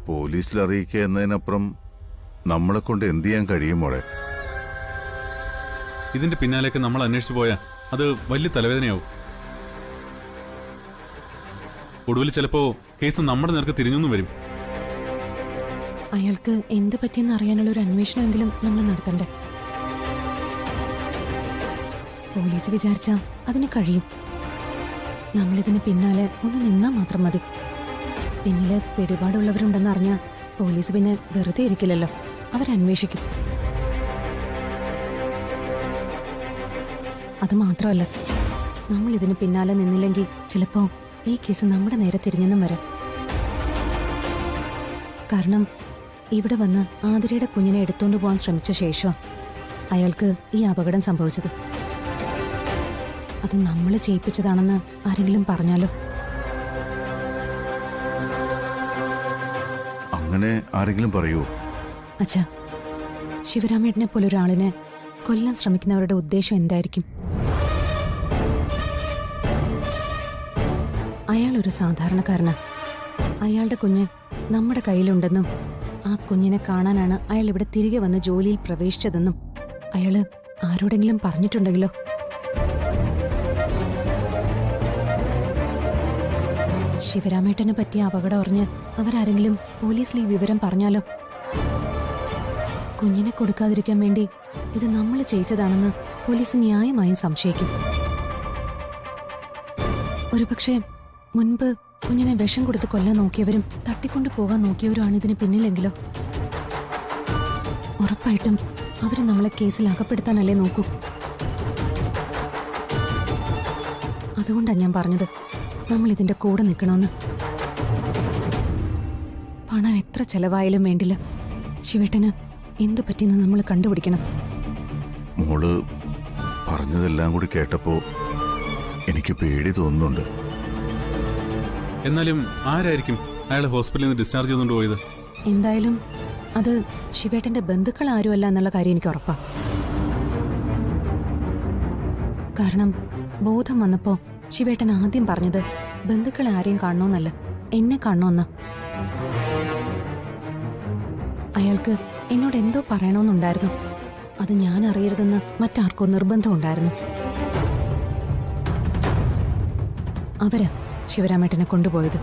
പോലീസിൽ അറിയിക്കുക എന്നതിനപ്പുറം നമ്മളെ കൊണ്ട് എന്ത് ചെയ്യാൻ കഴിയും മോളെ? ഇതിന്റെ പിന്നാലേക്ക് നമ്മൾ അന്വേഷിച്ചു പോയാൽ അത് വലിയ തലവേദനയാവും. ഒടുവിൽ ചിലപ്പോ കേസ് നമ്മുടെ നേർക്ക് തിരിഞ്ഞൊന്നും വരും. അയാൾക്ക് എന്ത് പറ്റിയെന്ന് അറിയാനുള്ള ഒരു അന്വേഷണമെങ്കിലും നമ്മൾ നടത്തണ്ടേ? പോലീസ് വിചാരിച്ചാ അതിന് കഴിയും. നമ്മളിതിന് പിന്നാലെ ഒന്ന് നിന്നാ മാത്രം മതി. പിന്നില് പിടിപാടുള്ളവരുണ്ടെന്ന് അറിഞ്ഞാൽ പോലീസ് പിന്നെ വെറുതെ ഇരിക്കില്ലല്ലോ, അവരന്വേഷിക്കും. അത് മാത്രമല്ല, നമ്മൾ ഇതിന് പിന്നാലെ നിന്നില്ലെങ്കിൽ ചിലപ്പോ ഈ കേസ് നമ്മുടെ നേരെ തിരിഞ്ഞെന്നും വരാം. കാരണം ഇവിടെ വന്ന് ആതിരയുടെ കുഞ്ഞിനെ എടുത്തോണ്ട് പോകാൻ ശ്രമിച്ച ശേഷം അയാൾക്ക് ഈ അപകടം സംഭവിച്ചത്. അത് നമ്മൾ ചെയ്യിപ്പിച്ചതാണെന്ന് ആരെങ്കിലും പറഞ്ഞാലോ? അങ്ങനെ ആരെങ്കിലും പറയൂ? അച്ഛാ, ശിവരാമേട്ടനെ പോലൊരാളിനെ കൊല്ലാൻ ശ്രമിക്കുന്നവരുടെ ഉദ്ദേശം എന്തായിരിക്കും? അയാളൊരു സാധാരണക്കാരനാ. അയാളുടെ കുഞ്ഞ് നമ്മുടെ കയ്യിലുണ്ടെന്നും ആ കുഞ്ഞിനെ കാണാനാണ് അയാൾ ഇവിടെ തിരികെ വന്ന് ജോലിയിൽ പ്രവേശിച്ചതെന്നും അയാള് ആരോടെങ്കിലും പറഞ്ഞിട്ടുണ്ടെങ്കിലോ? ശിവരാമേട്ടനെ പറ്റിയ അപകടം അറിഞ്ഞ് അവരാരെങ്കിലും പോലീസിൽ ഈ വിവരം പറഞ്ഞാലോ? കുഞ്ഞിനെ കൊടുക്കാതിരിക്കാൻ വേണ്ടി ഇത് നമ്മൾ ചെയ്യിച്ചതാണെന്ന് പോലീസ് ന്യായമായും സംശയിക്കും. ഒരുപക്ഷെ മുൻപ് കുഞ്ഞിനെ വിഷം കൊടുത്ത് കൊല്ലാൻ നോക്കിയവരും തട്ടിക്കൊണ്ടു പോകാൻ നോക്കിയവരുമാണ് ഇതിന് പിന്നിലെങ്കിലോ? ഉറപ്പായിട്ടും അവര് നമ്മളെ കേസിൽ അകപ്പെടുത്താനല്ലേ നോക്കൂ. അതുകൊണ്ടാണ് ഞാൻ പറഞ്ഞത് നമ്മൾ ഇതിന്റെ കൂടെ നിൽക്കണമെന്ന്. പണം എത്ര ചെലവായാലും വേണ്ടില്ല, ശിവേട്ടന് എന്തു പറ്റിയെന്ന് നമ്മൾ കണ്ടുപിടിക്കണം. മോള് പറഞ്ഞതെല്ലാം കൂടി കേട്ടപ്പോ എനിക്ക് പേടി തോന്നുന്നുണ്ട്. എന്നാലും ആരായിരിക്കും അയാളെ ഹോസ്പിറ്റലിൽ നിന്ന് ഡിസ്ചാർജ് ചെയ്തുകൊണ്ട് പോയത്? എന്തായാലും അത് ശിവേട്ടന്റെ ബന്ധുക്കൾ ആരുമല്ല എന്നുള്ള കാര്യം എനിക്ക് ഉറപ്പാ. കാരണം ബോധം വന്നപ്പോ ശിവേട്ടൻ ആദ്യം പറഞ്ഞത് ബന്ധുക്കളെ ആരെയും കാണണമെന്നല്ല, എന്നെ കാണണമെന്ന. അയാൾക്ക് എന്നോട് എന്തോ പറയണമെന്നുണ്ടായിരുന്നു. അത് ഞാൻ അറിയരുതെന്ന് മറ്റാർക്കോ നിർബന്ധമുണ്ടായിരുന്നു. അവരാ ശിവരാമേട്ടനെ കൊണ്ടുപോയത്.